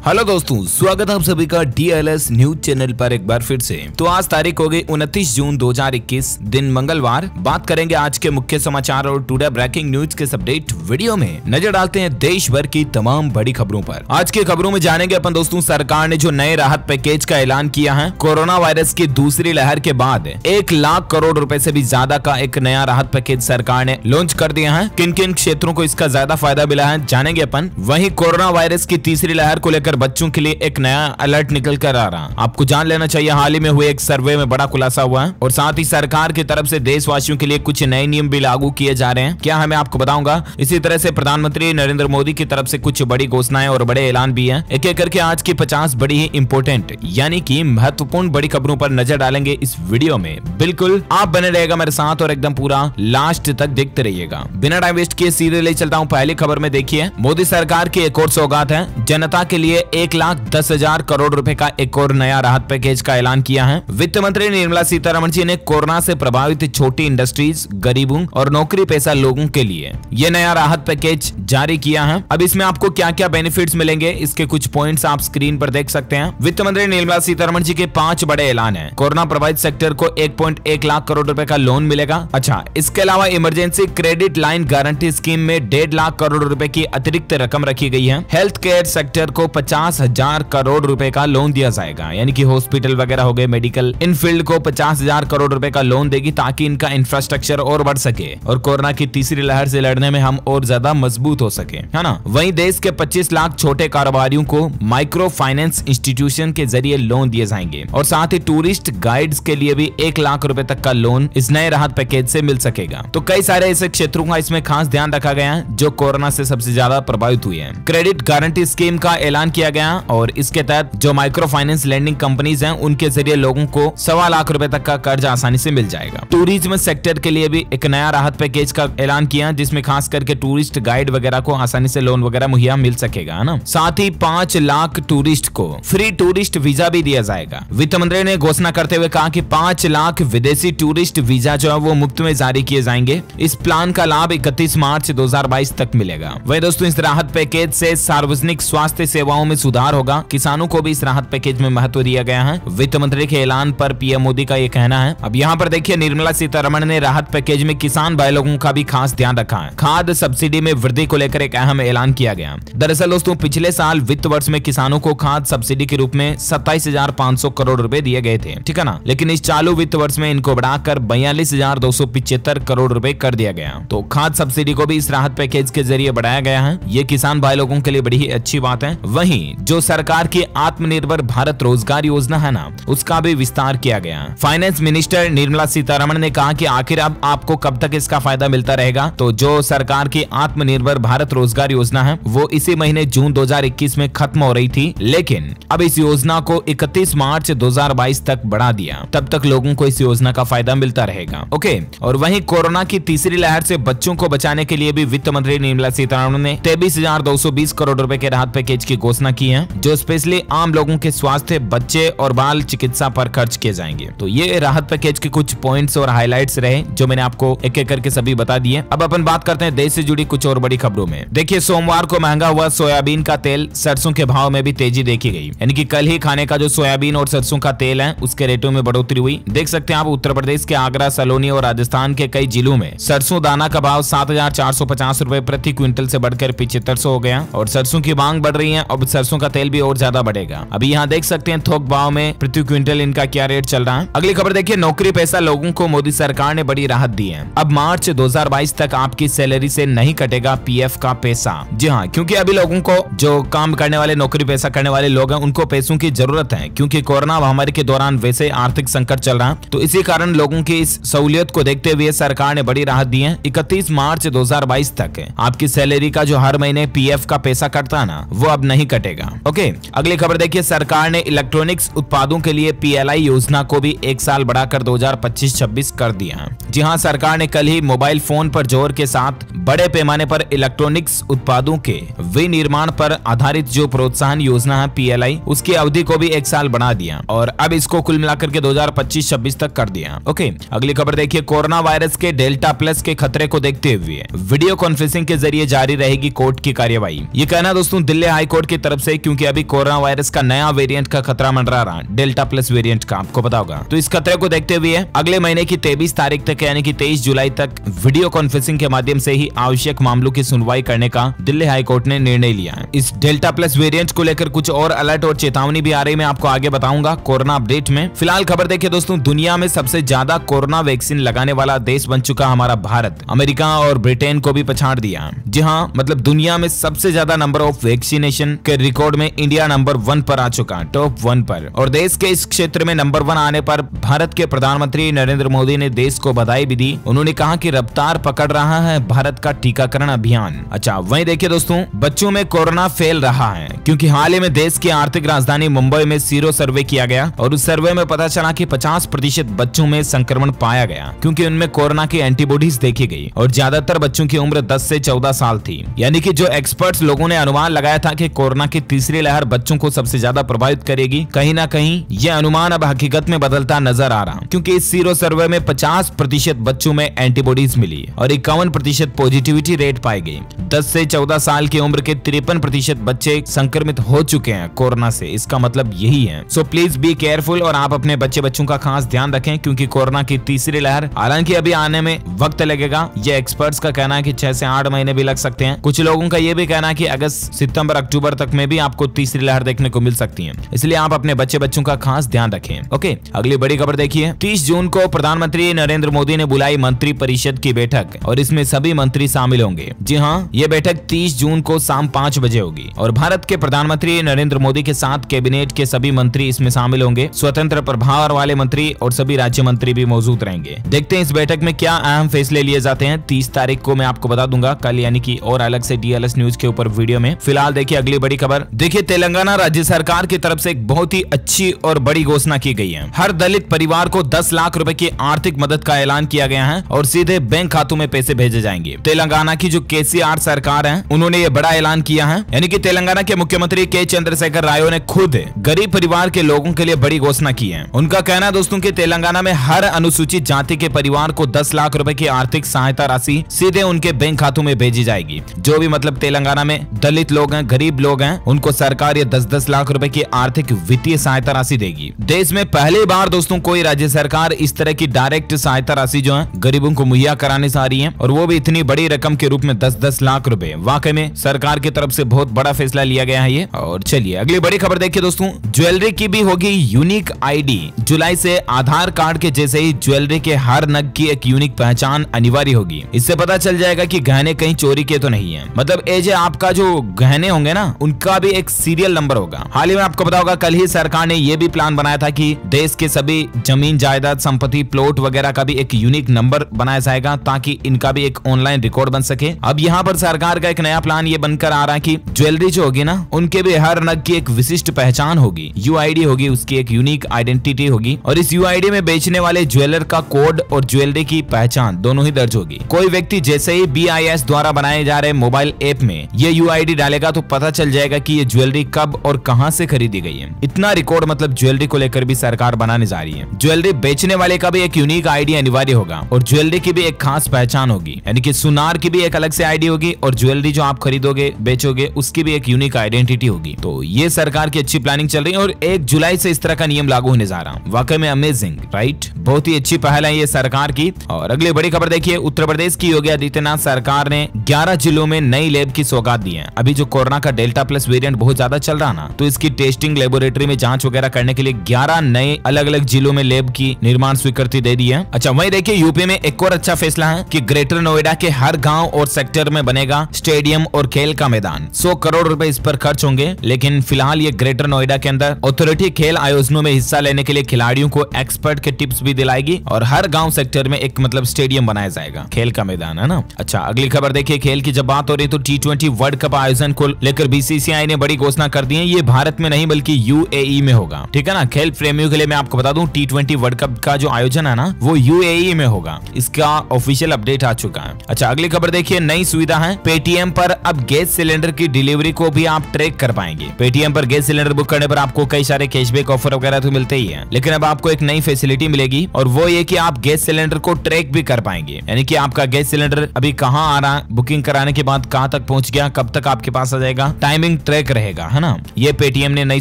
Hello दोस्तों, स्वागत है आप सभी का DLS न्यूज चैनल पर एक बार फिर से। तो आज तारीख हो गई 29 जून 2021, दिन मंगलवार। बात करेंगे आज के मुख्य समाचार और टुडे ब्रेकिंग न्यूज के अपडेट वीडियो में नजर डालते हैं देश भर की तमाम बड़ी खबरों पर। आज की खबरों में जानेंगे अपन दोस्तों, सरकार ने जो नए राहत पैकेज का ऐलान किया है कोरोना वायरस की दूसरी लहर के बाद 1 लाख करोड़ रुपए से भी ज्यादा का एक नया राहत पैकेज सरकार ने लॉन्च कर दिया है। किन किन क्षेत्रों को इसका ज्यादा फायदा मिला है जानेंगे अपन। वहीं कोरोना वायरस की तीसरी लहर को लेकर बच्चों के लिए एक नया अलर्ट निकल कर आ रहा। आपको जान लेना चाहिए, हाल ही में हुए एक सर्वे में बड़ा खुलासा हुआ है और साथ ही सरकार की तरफ से देशवासियों के लिए कुछ नए नियम भी लागू किए जा रहे हैं। क्या है मैं आपको बताऊंगा। इसी तरह से प्रधानमंत्री नरेंद्र मोदी की तरफ से कुछ बड़ी घोषणाएं और बड़े ऐलान भी हैं। एक एक करके आज की 50 बड़ी ही इंपोर्टेंट यानी कि महत्वपूर्ण बड़ी खबरों पर नजर डालेंगे इस वीडियो में। बिल्कुल आप बने रहेगा मेरे साथ और एकदम पूरा लास्ट तक देखते रहिएगा। बिना टाइम वेस्ट किए सीधे ले चलता हूं पहली खबर में। देखिए, मोदी सरकार की एक और सौगात है। जनता के लिए 1,10,000 करोड़ रुपए का एक और नया राहत पैकेज का ऐलान किया है। वित्त मंत्री निर्मला सीतारमण जी ने कोरोना से प्रभावित छोटी इंडस्ट्रीज, गरीबों और नौकरी पेशा लोगों के लिए ये नया राहत पैकेज जारी किया है। अब इसमें आपको क्या क्या बेनिफिट्स मिलेंगे, इसके कुछ पॉइंट्स आप स्क्रीन पर देख सकते हैं। वित्त मंत्री निर्मला सीतारमण जी के 5 बड़े ऐलान है। कोरोना प्रभावित सेक्टर को 1.1 लाख करोड़ रुपए का लोन मिलेगा। अच्छा, इसके अलावा emergency credit line guarantee scheme में 1.5 लाख करोड़ रुपए की अतिरिक्त रकम रखी गई है। हेल्थ केयर सेक्टर को 50,000 करोड़ रुपए का लोन दिया जाएगा, यानी कि हॉस्पिटल वगैरह हो गए, मेडिकल, इन फील्ड को 50,000 करोड़ रुपए का लोन देगी ताकि इनका इंफ्रास्ट्रक्चर और बढ़ सके और कोरोना की तीसरी लहर से लड़ने में हम और ज्यादा मजबूत हो सके, है ना। वहीं देश के 25 लाख छोटे कारोबारियों को माइक्रो फाइनेंस इंस्टीट्यूशन के जरिए लोन दिए जाएंगे और साथ ही टूरिस्ट गाइड्स के लिए भी 1 लाख रुपए तक का लोन इस नए राहत पैकेज से मिल सकेगा। तो कई सारे ऐसे क्षेत्रों का इसमें खास ध्यान रखा गया है जो कोरोना से सबसे ज्यादा प्रभावित हुए हैं। क्रेडिट गारंटी स्कीम का ऐलान किया गया और इसके तहत जो माइक्रो फाइनेंस लेंडिंग कंपनीज हैं उनके जरिए लोगों को 1.25 लाख रुपए तक का कर्ज आसानी से मिल जाएगा। टूरिज्म सेक्टर के लिए भी एक नया राहत पैकेज का ऐलान किया जिसमें खास करके टूरिस्ट गाइड वगैरह को आसानी से लोन वगैरह मुहैया मिल सकेगा, है ना। साथ ही 5 लाख टूरिस्ट को फ्री टूरिस्ट वीजा भी दिया जाएगा। वित्त मंत्री ने घोषणा करते हुए कहा कि 5 लाख विदेशी टूरिस्ट वीजा जो है वो मुफ्त में जारी किए जाएंगे। इस प्लान का लाभ 31 मार्च 2022 तक मिलेगा। वही दोस्तों, इस राहत पैकेज से सार्वजनिक स्वास्थ्य सेवाओं में सुधार होगा। किसानों को भी इस राहत पैकेज में महत्व दिया गया है। वित्त मंत्री के ऐलान पर पीएम मोदी का ये कहना है। अब यहाँ पर देखिए, निर्मला सीतारमण ने राहत पैकेज में किसान भाई लोगों का भी खास ध्यान रखा है। खाद्य सब्सिडी में वृद्धि को लेकर एक अहम ऐलान किया गया। दरअसल दोस्तों, पिछले साल वित्त वर्ष में किसानों को खाद्य सब्सिडी के रूप में 27,500 करोड़ रुपए दिए गए थे, ठीक है ना। लेकिन इस चालू वित्त वर्ष में इनको बढ़ाकर 42,275 करोड़ रुपए कर दिया गया। तो खाद्य सब्सिडी को भी इस राहत पैकेज के जरिए बढ़ाया गया है। ये किसान भाई लोगों के लिए बड़ी ही अच्छी बात है। वहीं जो सरकार की आत्मनिर्भर भारत रोजगार योजना है ना, उसका भी विस्तार किया गया। फाइनेंस मिनिस्टर निर्मला सीतारमण ने कहा कि आखिर अब आपको कब तक इसका फायदा मिलता रहेगा। तो जो सरकार की आत्मनिर्भर भारत रोजगार योजना है वो इसी महीने जून 2021 में खत्म हो रही थी, लेकिन अब इस योजना को 31 मार्च 2022 तक बढ़ा दिया। तब तक लोगों को इस योजना का फायदा मिलता रहेगा। ओके, और वहीं कोरोना की तीसरी लहर से बच्चों को बचाने के लिए भी वित्त मंत्री निर्मला सीतारमण ने 23,220 करोड़ रुपए के राहत पैकेज की घोषणा की है, जो स्पेशली आम लोगों के स्वास्थ्य, बच्चे और बाल चिकित्सा पर खर्च किए जाएंगे। तो ये राहत पैकेज के कुछ पॉइंट्स और हाइलाइट्स रहे जो मैंने आपको एक एक करके सभी बता दिए। अब अपन बात करते हैं देश से जुड़ी कुछ और बड़ी खबरों में। देखिए, सोमवार को महंगा हुआ सोयाबीन का तेल, सरसों के भाव में भी तेजी देखी गई। यानी कि कल ही खाने का जो सोयाबीन और सरसों का तेल है उसके रेटों में बढ़ोतरी हुई। देख सकते हैं आप, उत्तर प्रदेश के आगरा, सलोनी और राजस्थान के कई जिलों में सरसों दाना का भाव 7,450 रुपए प्रति क्विंटल से बढ़कर 7500 हो गया और सरसों की मांग बढ़ रही है। अब सरसों का तेल भी और ज्यादा बढ़ेगा। अभी यहाँ देख सकते हैं थोक भाव में प्रति क्विंटल इनका क्या रेट चल रहा है। अगली खबर देखिए, नौकरी पेशा लोगों को मोदी सरकार ने बड़ी राहत दी है। अब मार्च 2022 तक आपकी सैलरी से नहीं कटेगा पीएफ का पैसा। जी हाँ, क्योंकि अभी लोगों को जो काम करने वाले, नौकरी पेशा करने वाले लोग हैं, उनको पैसों की जरूरत है क्योंकि कोरोना महामारी के दौरान वैसे आर्थिक संकट चल रहा है। तो इसी कारण लोगों की इस सहूलियत को देखते हुए सरकार ने बड़ी राहत दी है। 31 मार्च 2022 तक आपकी सैलरी का जो हर महीने पीएफ का पैसा कटता है ना, वो अब नहीं कटेगा। ओके, अगली खबर देखिए, सरकार ने इलेक्ट्रॉनिक्स उत्पादों के लिए PLI योजना को भी 1 साल बढ़ाकर 2025-26 कर दिया। जी हाँ, सरकार ने कल ही मोबाइल फोन पर जोर के साथ बड़े पैमाने पर इलेक्ट्रॉनिक्स उत्पादों के विनिर्माण पर आधारित जो प्रोत्साहन योजना है PLI, उसकी अवधि को भी 1 साल बढ़ा दिया और अब इसको कुल मिलाकर के 2025-26 तक कर दिया। ओके, अगली खबर देखिए, कोरोना वायरस के डेल्टा प्लस के खतरे को देखते हुए वीडियो कॉन्फ्रेंसिंग के जरिए जारी रहेगी कोर्ट की कार्यवाही। ये कहना दोस्तों दिल्ली हाई कोर्ट की तरफ तरफ से, क्योंकि अभी कोरोना वायरस का नया वेरिएंट का खतरा मंडरा रहा, डेल्टा प्लस वेरिएंट का, आपको पता होगा। तो इस खतरे को देखते हुए अगले महीने की 23 तारीख तक यानी कि 23 जुलाई तक वीडियो कॉन्फ्रेंसिंग के माध्यम से ही आवश्यक मामलों की सुनवाई करने का दिल्ली हाईकोर्ट ने निर्णय लिया है। इस डेल्टा प्लस वेरिएंट को लेकर कुछ और अलर्ट और चेतावनी भी आ रही, मैं आपको आगे बताऊंगा कोरोना अपडेट में। फिलहाल खबर देखिए दोस्तों, दुनिया में सबसे ज्यादा कोरोना वैक्सीन लगाने वाला देश बन चुका हमारा भारत, अमेरिका और ब्रिटेन को भी पछाड़ दिया। जी हाँ, मतलब दुनिया में सबसे ज्यादा नंबर ऑफ वैक्सीनेशन के रिकॉर्ड में इंडिया नंबर 1 पर आ चुका, टॉप 1 पर। और देश के इस क्षेत्र में नंबर 1 आने पर भारत के प्रधानमंत्री नरेंद्र मोदी ने देश को बधाई भी दी। उन्होंने कहा कि रफ्तार पकड़ रहा है भारत का टीकाकरण अभियान। अच्छा, वहीं देखिए दोस्तों, बच्चों में कोरोना फैल रहा है, क्योंकि हाल ही में देश की आर्थिक राजधानी मुंबई में सीरो सर्वे किया गया और उस सर्वे में पता चला कि 50% बच्चों में संक्रमण पाया गया, क्योंकि उनमें कोरोना की एंटीबॉडीज देखी गई और ज्यादातर बच्चों की उम्र 10 से 14 साल थी। यानी कि जो एक्सपर्ट्स लोगों ने अनुमान लगाया था कि कोरोना की तीसरी लहर बच्चों को सबसे ज्यादा प्रभावित करेगी, कहीं ना कहीं यह अनुमान अब हकीकत में बदलता नजर आ रहा, क्योंकि इस सीरो सर्वे में 50% बच्चों में एंटीबॉडीज मिली और 51% पॉजिटिविटी रेट पाई गई। 10 से 14 साल की उम्र के 53% बच्चे संक्रमित हो चुके हैं कोरोना से। इसका मतलब यही है। सो प्लीज बी केयरफुल और आप अपने बच्चों का खास ध्यान रखें, क्योंकि कोरोना की तीसरी लहर हालांकि अभी आने में वक्त लगेगा। ये एक्सपर्ट्स का कहना है कि 6 से 8 महीने भी लग सकते हैं। कुछ लोगों का ये भी कहना है कि अगस्त, सितंबर, अक्टूबर तक में भी आपको तीसरी लहर देखने को मिल सकती है। इसलिए आप अपने बच्चों का खास ध्यान रखें। ओके, अगली बड़ी खबर देखिए। 30 जून को प्रधानमंत्री नरेंद्र मोदी ने बुलाई मंत्री परिषद की बैठक और इसमें सभी मंत्री शामिल होंगे। जी हाँ, ये बैठक 30 जून को शाम 5 बजे होगी और भारत के प्रधानमंत्री नरेंद्र मोदी के साथ कैबिनेट के सभी मंत्री इसमें शामिल होंगे। स्वतंत्र प्रभार वाले मंत्री और सभी राज्य मंत्री भी मौजूद रहेंगे। देखते हैं इस बैठक में क्या अहम फैसले लिए जाते हैं। 30 तारीख को मैं आपको बता दूंगा कल, यानी कि और अलग से DLS न्यूज के ऊपर वीडियो में। फिलहाल देखिए अगली बड़ी खबर। देखिए, तेलंगाना राज्य सरकार की तरफ से एक बहुत ही अच्छी और बड़ी घोषणा की गई है। हर दलित परिवार को 10 लाख रुपए की आर्थिक मदद का ऐलान किया गया है और सीधे बैंक खातों में पैसे भेजे जाएंगे। तेलंगाना की जो KCR सरकार है, उन्होंने ये बड़ा ऐलान किया है। यानी कि तेलंगाना के मुख्यमंत्री K चंद्रशेखर राव ने खुद गरीब परिवार के लोगों के लिए बड़ी घोषणा की है। उनका कहना है दोस्तों कि तेलंगाना में हर अनुसूचित जाति के परिवार को 10 लाख रुपए की आर्थिक सहायता राशि सीधे उनके बैंक खातों में भेजी जाएगी। जो भी मतलब तेलंगाना में दलित लोग हैं, गरीब लोग हैं, उनको सरकार ये 10-10 लाख रुपए की आर्थिक वित्तीय सहायता राशि देगी। देश में पहली बार दोस्तों कोई राज्य सरकार इस तरह की डायरेक्ट सहायता राशि जो है गरीबों को मुहैया कराने से आ रही है, और वो भी इतनी बड़ी रकम के रूप में 10-10 लाख रुपए। वाकई में सरकार की तरफ से बहुत बड़ा फैसला लिया गया है ये। और चलिए अगली बड़ी खबर देखिए दोस्तों, ज्वेलरी की भी होगी यूनिक आईडी। जुलाई से आधार कार्ड के जैसे ही ज्वेलरी के हर नग की एक यूनिक पहचान अनिवार्य होगी। इससे पता चल जाएगा कि गहने कहीं चोरी के तो नहीं है। मतलब ये जो आपका जो गहने होंगे ना, उनका भी एक सीरियल नंबर होगा। हाल ही में आपको पता होगा, कल ही सरकार ने ये भी प्लान बनाया था कि देश के सभी जमीन जायदाद, संपत्ति, प्लॉट वगैरह का भी एक यूनिक नंबर बनाया जाएगा, ताकि इनका भी एक ऑनलाइन रिकॉर्ड बन सके। अब यहाँ पर सरकार का एक नया प्लान ये बनकर आ रहा है कि ज्वेलरी जो होगी ना, उनके भी हर नग की एक विशिष्ट पहचान होगी, UID होगी, उसकी एक यूनिक आइडेंटिटी होगी, और इस UID में बेचने वाले ज्वेलर का कोड और ज्वेलरी की पहचान दोनों ही दर्ज होगी। कोई व्यक्ति जैसे ही BIS द्वारा बनाए जा रहे मोबाइल ऐप में ये UID डालेगा तो पता चल जाएगा कि ये ज्वेलरी कब और कहां से खरीदी गई है। इतना रिकॉर्ड मतलब ज्वेलरी को लेकर भी सरकार बनाने जा रही है। ज्वेलरी बेचने वाले का भी एक यूनिक आईडी अनिवार्य होगा और ज्वेलरी की भी एक खास पहचान होगी, यानी कि सुनार की भी एक अलग से आईडी होगी और ज्वेलरी जो आप खरीदोगे, बेचोगे, उसकी भी एक यूनिक आइडेंटिटी होगी। तो ये सरकार की अच्छी प्लानिंग चल रही है और 1 जुलाई से इस तरह का नियम लागू होने जा रहा है। वाकई में अमेजिंग, राइट? बहुत ही अच्छी पहल है ये सरकार की। और अगली बड़ी खबर देखिए, उत्तर प्रदेश की योगी आदित्यनाथ सरकार ने 11 जिलों में नई लैब की सौगात दी है। अभी जो कोरोना का डेल्टा प्लस वेरिएंट बहुत ज्यादा चल रहा ना, तो इसकी टेस्टिंग लेबोरेटरी में जांच वगैरह करने के लिए 11 नए अलग अलग जिलों में लैब की निर्माण स्वीकृति दे दी है। अच्छा, वहीं देखिए यूपी में एक और अच्छा फैसला है कि ग्रेटर नोएडा के हर गांव और सेक्टर में बनेगा स्टेडियम और खेल का मैदान। 100 करोड़ रुपए इस पर खर्च होंगे। लेकिन फिलहाल ये ग्रेटर नोएडा के अंदर अथॉरिटी खेल आयोजनों में हिस्सा लेने के लिए खिलाड़ियों को एक्सपर्ट के टिप्स भी दिलाएगी और हर गांव सेक्टर में एक मतलब स्टेडियम बनाया जाएगा, खेल का मैदान, है ना। अच्छा, अगली खबर देखिए, खेल की जब बात हो रही तो T20 वर्ल्ड कप आयोजन को लेकर BCCI ने बड़ी घोषणा कर दी है। ये भारत में नहीं बल्कि UAE में होगा, ठीक है ना। खेल प्रेमियों के लिए मैं आपको बता दूं, T20 वर्ल्ड कप का जो आयोजन है ना, वो UAE में होगा। इसका ऑफिशियल अपडेट आ चुका है। अच्छा, अगली खबर देखिए, नई सुविधा है पेटीएम पर अब गैस सिलेंडर की डिलीवरी को भी आप ट्रैक कर पाएंगे। पेटीएम पर गैस सिलेंडर बुक करने पर आपको कई सारे कैशबैक ऑफर वगैरह तो मिलते ही है, लेकिन अब आपको एक नई फैसिलिटी मिलेगी और वो ये कि आप गैस सिलेंडर को ट्रैक भी कर पाएंगे। यानी कि आपका गैस सिलेंडर अभी कहाँ आ रहा है, बुकिंग कराने के बाद कहाँ तक पहुंच गया, कब तक आपके पास आ जाएगा, टाइमिंग ट्रैक रहेगा, है ना। ये पेटीएम ने नई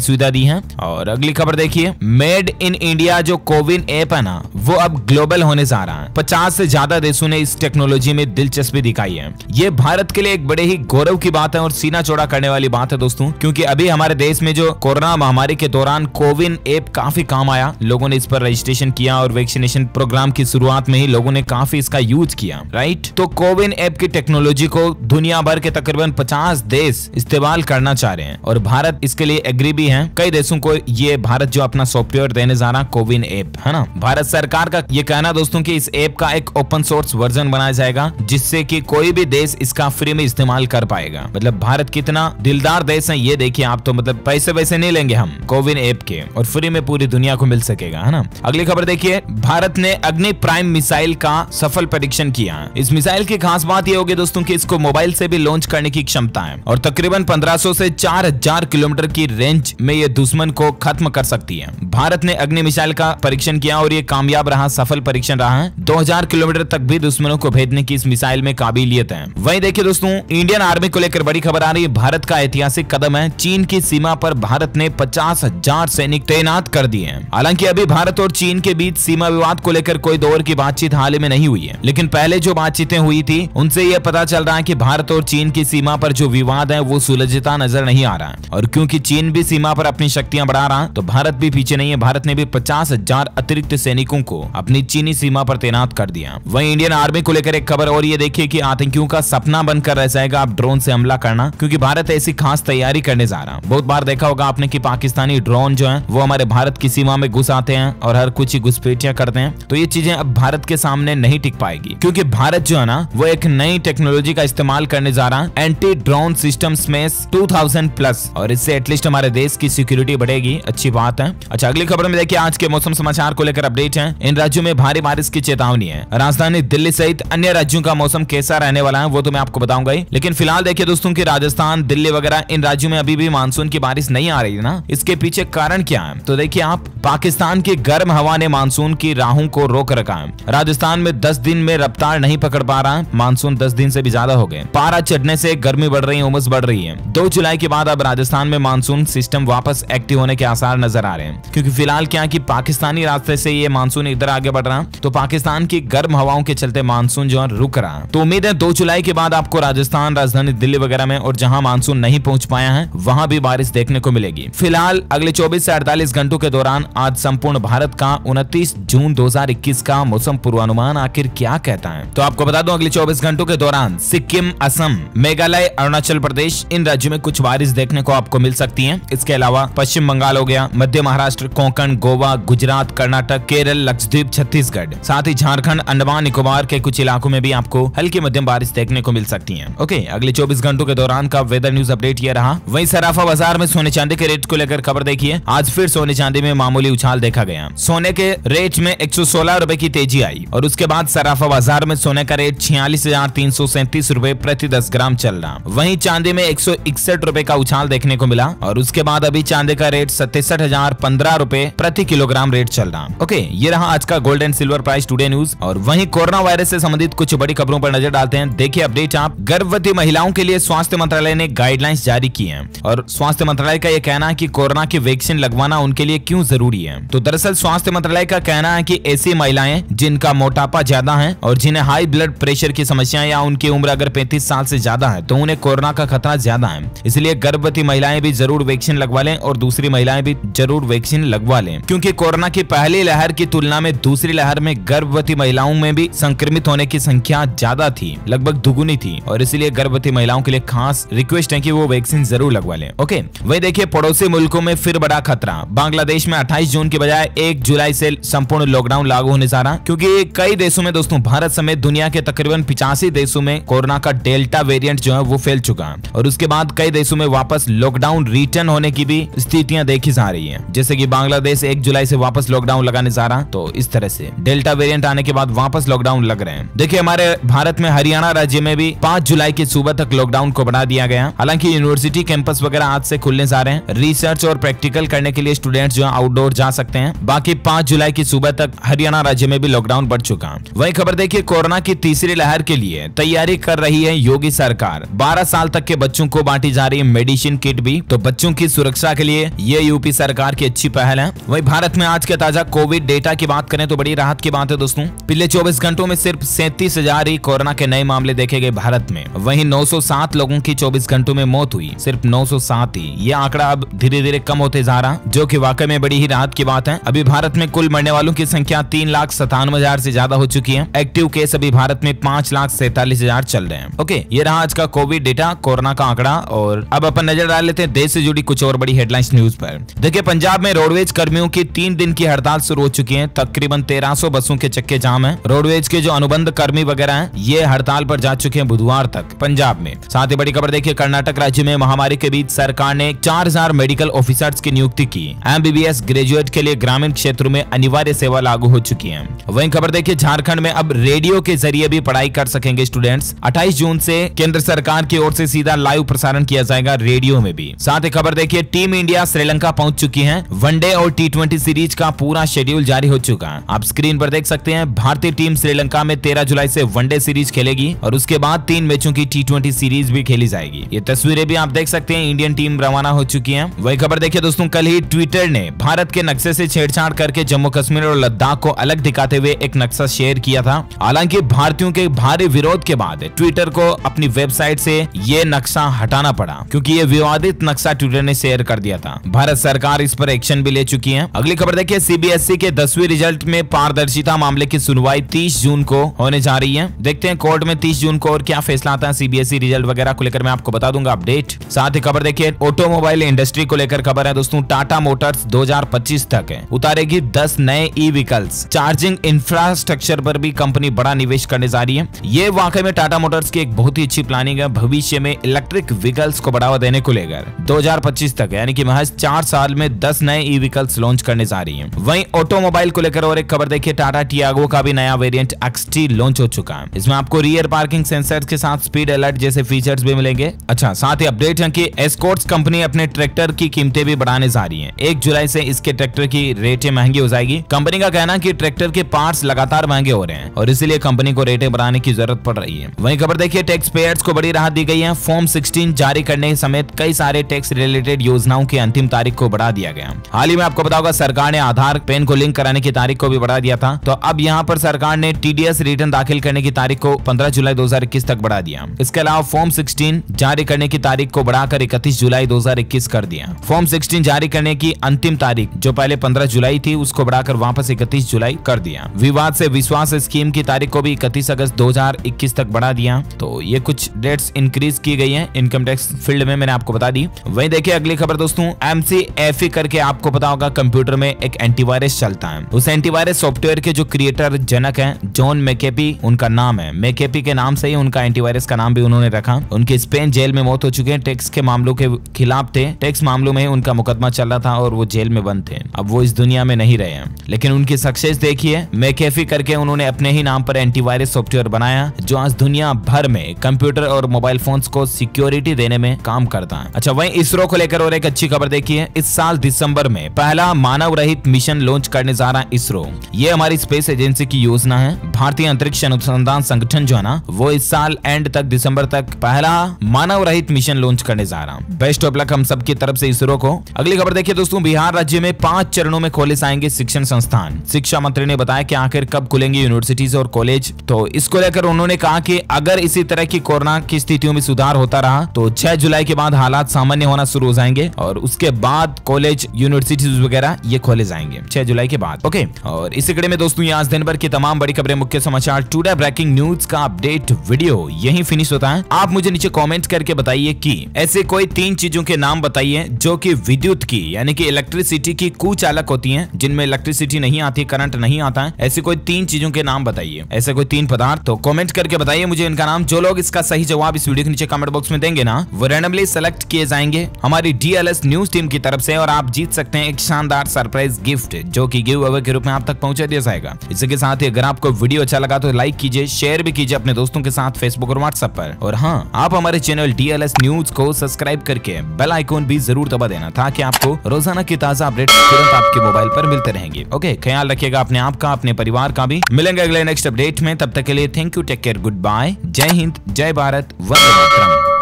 सुविधा दी है। और अगली खबर देखिए, मेड इन इंडिया जो कोविन ऐप है ना, वो अब ग्लोबल होने जा रहा है। 50 से ज्यादा देशों ने इस टेक्नोलॉजी में दिलचस्पी दिखाई है। ये भारत के लिए एक बड़े ही गौरव की बात है और सीना चौड़ा करने वाली बात है दोस्तों, क्योंकि अभी हमारे देश में जो कोरोना महामारी के दौरान कोविन ऐप काफी काम आया। लोगों ने इस पर रजिस्ट्रेशन किया और वैक्सीनेशन प्रोग्राम की शुरुआत में ही लोगों ने काफी इसका यूज किया, राइट। तो कोविन ऐप की टेक्नोलॉजी को दुनिया भर के तकरीबन 50 देश इस्तेमाल करना चाह रहे हैं और भारत इसके लिए एग्री भी है। कई देशों को ये भारत जो अपना सॉफ्टवेयर देने जा रहा कोविन ऐप, है ना। भारत सरकार का ये कहना दोस्तों कि इस ऐप का एक ओपन सोर्स वर्जन बनाया जाएगा, जिससे कि कोई भी देश इसका फ्री में इस्तेमाल कर पाएगा। मतलब भारत कितना दिलदार देश है ये देखिए आप। तो मतलब पैसे वैसे नहीं लेंगे हम कोविन ऐप के, और फ्री में पूरी दुनिया को मिल सकेगा, है ना। अगली खबर देखिए, भारत ने अग्नि प्राइम मिसाइल का सफल परीक्षण किया। इस मिसाइल की खास बात ये होगी दोस्तों कि इसको मोबाइल से भी लॉन्च करने की क्षमता है और तकरीबन 1500 से 4000 किलोमीटर की रेंज में ये दुश्मन को खत्म कर सकती है। भारत ने अग्नि मिसाइल का परीक्षण किया और ये कामयाब रहा, सफल परीक्षण रहा है। 2000 किलोमीटर तक भी दुश्मनों को भेजने की इस मिसाइल में काबिलियत है। वहीं देखिए दोस्तों, इंडियन आर्मी को लेकर बड़ी खबर आ रही है। भारत का ऐतिहासिक कदम है। चीन की सीमा पर भारत ने 50,000 सैनिक तैनात कर दिए हैं। हालांकि अभी भारत और चीन के बीच सीमा विवाद को लेकर कोई दौर की बातचीत हाल ही में नहीं हुई है, लेकिन पहले जो बातचीतें हुई थी उनसे यह पता चल रहा है कि भारत और चीन की सीमा पर जो विवाद है वो सुलझता नजर नहीं आ रहा है। और क्योंकि चीन भी सीमा पर अपनी शक्तियां बढ़ा रहा है, तो भारत भी पीछे नहीं है। भारत ने भी 50,000 अतिरिक्त सैनिकों को अपनी चीनी सीमा पर तैनात कर दिया। वहीं इंडियन आर्मी को लेकर एक खबर और ये देखिए कि आतंकियों का सपना बनकर रह जाएगा अब ड्रोन से हमला करना, क्योंकि भारत ऐसी खास तैयारी करने जा रहा है। बहुत बार देखा होगा आपने कि पाकिस्तानी ड्रोन जो है वो हमारे भारत की सीमा में घुस आते हैं और हर कुछ ही घुसपैठियां करते हैं। तो ये चीजें अब भारत के सामने नहीं टिक पाएगी, क्योंकि भारत जो है ना वो एक नई टेक्नोलॉजी का इस्तेमाल करने जा रहा है, एंटी ड्रोन सिस्टम स्मेश 2000+, और इससे एटलीस्ट हमारे देश की सिक्योरिटी बढ़ेगी। अच्छी बात है। अच्छा, अगली खबर में देखिए, आज के मौसम समाचार को लेकर अपडेट है। इन राज्यों में भारी बारिश की चेतावनी है। राजधानी दिल्ली सहित अन्य राज्यों का मौसम कैसा रहने वाला है वो तो मैं आपको बताऊंगा ही, लेकिन फिलहाल देखिए दोस्तों कि राजस्थान, दिल्ली वगैरह इन राज्यों में अभी भी मानसून की बारिश नहीं आ रही है ना। इसके पीछे कारण क्या है? तो देखिए आप, पाकिस्तान की गर्म हवा ने मानसून की राहों को रोक रखा है। राजस्थान में 10 दिन में रफ्तार नहीं पकड़ पा रहा है। मानसून 10 दिन से भी ज्यादा हो गए। पारा चढ़ने से गर्मी बढ़ रही है, उमस बढ़ रही है। 2 जुलाई के बाद अब राजस्थान में मानसून सिस्टम वापस एक्टिव होने के आसार नजर आ रहे हैं, क्योंकि फिलहाल क्या कि पाकिस्तानी रास्ते से ये मानसून इधर आगे बढ़ रहा है, तो पाकिस्तान की गर्म हवाओं के चलते मानसून जो है रुक रहा है। तो उम्मीद है 2 जुलाई के बाद आपको राजस्थान, राजधानी दिल्ली वगैरह में और जहां मानसून नहीं पहुंच पाया है वहां भी बारिश देखने को मिलेगी। फिलहाल अगले 24 से 48 घंटों के दौरान आज संपूर्ण भारत का 29 जून 2021 का मौसम पूर्वानुमान आखिर क्या कहता है? तो आपको बता दूं, अगले 24 घंटों के दौरान सिक्किम, असम, मेघालय, अरुणाचल प्रदेश, इन राज्यों में कुछ बारिश देखने को आपको मिल सकती है। इसके अलावा पश्चिम बंगाल हो गया, मध्य महाराष्ट्र, कोंकण, गोवा, गुजरात, कर्नाटक, केरल, लक्षद्वीप, छत्तीसगढ़, साथ ही झारखंड, अंडमान निकोबार के कुछ इलाकों में भी आपको हल्की मध्यम बारिश देखने को मिल सकती है। ओके, अगले 24 घंटों के दौरान का वेदर न्यूज अपडेट ये रहा। वहीं सराफा बाजार में सोने चांदी के रेट को लेकर खबर देखिए। आज फिर सोने चांदी में मामूली उछाल देखा गया। सोने के रेट में 116 रुपए की तेजी आई और उसके बाद सराफा बाजार में सोने का रेट 46,337 रुपए प्रति 10 ग्राम चल रहा। वहीं चांदी में 161 रुपए का उछाल देखने को मिला और उसके बाद अभी चांदी का रेट 67,015 रुपए प्रति किलोग्राम रेट चल रहा। ओके, ये रहा आज का gold and silver price today news. और वहीं कोरोना वायरस से संबंधित कुछ बड़ी खबरों पर नजर डालते हैं। देखिए अपडेट आप, गर्भवती महिलाओं के लिए स्वास्थ्य मंत्रालय ने गाइडलाइंस जारी की हैं और स्वास्थ्य मंत्रालय का यह कहना है कि कोरोना की वैक्सीन लगवाना उनके लिए क्यों जरूरी है। तो दरअसल स्वास्थ्य मंत्रालय का कहना है कि ऐसी महिलाएं जिनका मोटापा ज्यादा है और जिन्हें हाई ब्लड प्रेशर की समस्या या उनकी उम्र अगर 35 साल से ज्यादा है तो उन्हें कोरोना का खतरा ज्यादा है। इसलिए गर्भवती महिलाएं भी जरूर वैक्सीन लगवा लें और दूसरी महिलाएं भी जरूर वैक्सीन लगवा लें, क्योंकि कोरोना की पहली लहर की तुलना में दूसरी लहर में गर्भवती महिलाओं में भी संक्रमित होने की संख्या ज्यादा थी, लगभग दुगुनी थी, और इसलिए गर्भवती महिलाओं के लिए खास रिक्वेस्ट है कि वो वैक्सीन जरूर लगवा लें। ओके, वही देखिए पड़ोसी मुल्कों में फिर बड़ा खतरा। बांग्लादेश में 28 जून की बजाय 1 जुलाई से संपूर्ण लॉकडाउन लागू होने जा रहा, क्योंकि कई देशों में दोस्तों, भारत समेत दुनिया के तकरीबन 85 देशों में कोरोना का डेल्टा वेरिएंट जो है वो फैल चुका है और उसके बाद कई देशों में वापस लॉकडाउन रिटर्न होने की भी स्थितियां देखी जा रही है। जैसे कि बांग्लादेश 1 जुलाई से वापस लॉकडाउन लगाने जा रहा, तो इस तरह से डेल्टा वेरिएंट आने के बाद वापस लॉकडाउन लग रहे हैं। देखिए हमारे भारत में हरियाणा राज्य में भी 5 जुलाई की सुबह तक लॉकडाउन को बढ़ा दिया गया। हालांकि यूनिवर्सिटी कैंपस वगैरह आज से खुलने जा रहे हैं। रिसर्च और प्रैक्टिकल करने के लिए स्टूडेंट्स जो है आउटडोर जा सकते हैं। बाकी 5 जुलाई की सुबह तक हरियाणा राज्य में भी लॉकडाउन बढ़ चुका। वही खबर देखिए, कोरोना की तीसरी लहर के लिए तैयारी कर रही है योगी सरकार। 12 साल तक के बच्चों को बांटी जा रही रही है मेडिसिन किट भी। तो बच्चों की सुरक्षा के लिए ये यूपी सरकार की अच्छी पहल है। वही भारत में आज के ताजा कोविड डेटा की बात करें तो बड़ी राहत की बात है दोस्तों। पिछले 24 घंटों में सिर्फ 37,000 ही कोरोना के नए मामले देखे गए भारत में। वहीं 907 लोगों की 24 घंटों में मौत हुई, सिर्फ 907 ही। ये आंकड़ा अब धीरे धीरे कम होते जा रहा, जो कि वाकई में बड़ी ही राहत की बात है। अभी भारत में कुल मरने वालों की संख्या 3,97,000 से ज्यादा हो चुकी है। एक्टिव केस अभी भारत में 5,47,000 चल रहे हैं। ओके, ये रहा आज का कोविड डेटा, कोरोना का आंकड़ा। और अब अपन नजर डाल लेते हैं देश से जुड़ी कुछ और बड़ी हेडलाइंस न्यूज पर। देखिए, पंजाब में रोडवेज कर्मियों की 3 दिन की हड़ताल शुरू हो चुकी है। तकरीबन 1300 बसों के चक्के जाम है। रोडवेज के जो अनुबंध कर्मी वगैरह हैं, ये हड़ताल पर जा चुके हैं बुधवार तक पंजाब में। साथ ही बड़ी खबर देखिए, कर्नाटक राज्य में महामारी के बीच सरकार ने 4000 मेडिकल ऑफिसर्स की नियुक्ति की। MBBS ग्रेजुएट के लिए ग्रामीण क्षेत्रों में अनिवार्य सेवा लागू हो चुकी है। वहीं खबर देखिए, झारखंड में अब रेडियो के जरिए भी पढ़ाई कर सकेंगे स्टूडेंट्स। 28 जून से केंद्र सरकार की ओर से सीधा लाइव प्रसारण किया जाएगा रेडियो में भी। साथ ही खबर देखिए, टीम इंडिया श्रीलंका पहुंच चुकी है। वनडे और T20 सीरीज का पूरा शेड्यूल जारी हो चुका है। आप स्क्रीन पर देख सकते हैं, भारतीय टीम श्रीलंका में 13 जुलाई से वनडे सीरीज खेलेगी और उसके बाद 3 मैचों की T20 सीरीज भी खेली जाएगी। ये तस्वीरें भी आप देख सकते हैं, इंडियन टीम रवाना हो चुकी है। वही खबर देखिए दोस्तों, कल ही ट्विटर ने भारत के नक्शे से छेड़छाड़ करके जम्मू कश्मीर और लद्दाख को अलग दिखाते हुए एक नक्शा शेयर किया था। हालांकि भारतीयों के भारी विरोध के बाद ट्विटर को अपनी वेबसाइट से ये नक्शा हटाना पड़ा, क्योंकि ये विवादित नक्शा ट्विटर ने शेयर कर दिया था। भारत सरकार इस पर एक्शन भी ले चुकी है। अगली खबर देखिए, CBSE के 10वीं रिजल्ट में पारदर्शिता मामले की सुनवाई 30 जून को होने जा रही है। देखते हैं कोर्ट में 30 जून को और क्या फैसला आता है CBSE रिजल्ट वगैरह को लेकर, मैं आपको बता दूंगा अपडेट। साथ ही खबर देखिए, ऑटोमोबाइल इंडस्ट्री को लेकर खबर है दोस्तों। टाटा मोटर्स 2025 तक उतारेगी 10 नए ई-व्हीकल्स। चार्जिंग इंफ्रास्ट्रक्चर पर भी कंपनी बड़ा निवेश करने जा रही है। ये वाकई में टाटा मोटर्स की एक बहुत ही अच्छी प्लानिंग है भविष्य में इलेक्ट्रिक व्हीकल्स को बढ़ावा देने को लेकर। 2025 तक यानी कि महज 4 साल में 10 नए ई-व्हीकल्स लॉन्च करने जा रही है। वहीं ऑटोमोबाइल को लेकर और एक खबर देखिए, टाटा टियागो का भी नया वेरिएंट XT लॉन्च हो चुका है। इसमें आपको रियर पार्किंग सेंसर के साथ स्पीड अलर्ट जैसे फीचर्स भी मिलेंगे। अच्छा, साथ ही अपडेट है कि एस्कॉर्ट्स कंपनी अपने ट्रैक्टर की कीमतें भी बढ़ाने जा रही है। 1 जुलाई से इसके ट्रैक्टर की रेटें महंगी हो जाएगी। कंपनी का कहना है कि ट्रैक्टर के पार्ट्स लगातार महंगे हो रहे हैं और इसीलिए कंपनी को रेटें बढ़ाने की जरूरत पड़ रही है। वहीं खबर देखिए, टैक्स पेयर्स को बड़ी राहत दी गई है। फॉर्म 16 जारी करने समेत कई सारे टैक्स रिलेटेड योजनाओं की अंतिम तारीख को बढ़ा दिया गया। हाल ही में आपको बताऊंगा, सरकार ने आधार पैन को लिंक कराने की तारीख को भी बढ़ा दिया था। तो अब यहाँ पर सरकार ने TDS रिटर्न दाखिल करने की तारीख को 15 जुलाई 2021 तक बढ़ा दिया। इसके अलावा फॉर्म 16 जारी करने की तारीख को बढ़ाकर 31 जुलाई 2021 कर दिया। फॉर्म 16 जारी करने की अंतिम तारीख जो पहले 15 जुलाई थी, उसको बढ़ाकर वापस 31 जुलाई कर दिया। विवाद से विश्वास स्कीम की तारीख को भी 31 अगस्त 2021 तक बढ़ा दिया। तो ये कुछ डेट्स इंक्रीज की गई है इनकम टैक्स फील्ड में, मैंने आपको बता दी। वहीं देखिए अगली खबर दोस्तों, McAfee करके आपको पता होगा कंप्यूटर में एक एंटीवायरस चलता है। उस एंटीवायरस सॉफ्टवेयर के जो क्रिएटर जनक हैं, जॉन मैकेफी उनका नाम है। मैकेफी के नाम से ही उनका एंटीवायरस का नाम भी उन्होंने रखा। उनके स्पेन जेल में मौत हो चुके हैं। टैक्स के मामलों के खिलाफ थे। टैक्स मामलों में उनका मुकदमा चल रहा था और वो जेल में बंद थे। अब वो इस दुनिया में नहीं रहे हैं, लेकिन उनकी सक्सेस देखिए। मैकेफी करके उन्होंने अपने ही नाम पर एंटीवायरस सॉफ्टवेयर बनाया जो आज दुनिया भर में कंप्यूटर और मोबाइल फोन्स को सिक्योरिटी देने में काम करता है। अच्छा, वहीं इसरो को लेकर और एक अच्छी खबर देखिए। इस साल दिसंबर में पहला मानव रहित मिशन लॉन्च करने जा रहा है इसरो। ये हमारी स्पेस एजेंसी की योजना है। भारतीय अंतरिक्ष अनुसंधान संगठन जो है ना, वो इस साल एंड तक दिसंबर तक पहला मानव रहित मिशन लॉन्च करने जा रहा है। बेस्ट ऑफ लक हम सबकी तरफ से इसरो को। अगली खबर देखिए दोस्तों, बिहार राज्य में 5 चरणों में खोले जाएंगे शिक्षण संस्थान। शिक्षा मंत्री ने बताया कि आखिर कब खुलेंगे यूनिवर्सिटीज और कॉलेज। तो इसको लेकर उन्होंने कहा कि अगर इसी तरह की कोरोना की स्थितियों में सुधार होता रहा तो 6 जुलाई के बाद हालात सामान्य होना शुरू हो जाएंगे और उसके बाद कॉलेज यूनिवर्सिटीज वगैरह ये खोले जाएंगे 6 जुलाई के बाद। ओके, और इसी कड़ी में दोस्तों, आज दिन भर की तमाम बड़ी खबरें, मुख्य समाचार, टुडे ब्रेकिंग न्यूज का अपडेट वीडियो यही फिनिश होता है। आप मुझे नीचे कमेंट करके बताइए कि ऐसे कोई 3 चीजों के नाम बताइए जो कि विद्युत की यानी कि इलेक्ट्रिसिटी की कुचालक होती हैं, जिनमें इलेक्ट्रिसिटी नहीं आती, करंट नहीं आता है। ऐसे कोई 3 चीजों के नाम बताइए, ऐसे कोई 3 पदार्थ। तो कमेंट करके बताइए मुझे इनका नाम। जो लोग इसका सही जवाब इस वीडियो के नीचे कमेंट बॉक्स में देंगे ना, वो रैंडमली सेलेक्ट किए जाएंगे हमारी DLS न्यूज टीम की तरफ से और आप जीत सकते हैं एक शानदार सरप्राइज गिफ्ट जो कि गिव अवे के रूप में आप तक पहुंचा दिया जाएगा। इसी के साथ ही अगर आपको वीडियो अच्छा लगा तो लाइक कीजिए, शेयर भी कीजिए अपने दोस्तों के साथ फेसबुक और व्हाट्सएप पर। और हाँ, आप हमारे चैनल DLS न्यूज को सब्सक्राइब करके बेल आइकॉन भी जरूर दबा देना ताकि आपको रोजाना की ताजा अपडेट तुरंत आपके मोबाइल पर मिलते रहेंगे। ओके, ख्याल रखिएगा अपने आप का, अपने परिवार का भी। मिलेंगे अगले नेक्स्ट अपडेट में, तब तक के लिए thank you, take care, good bye, जय हिंद, जय भारत, वंदे मातरम।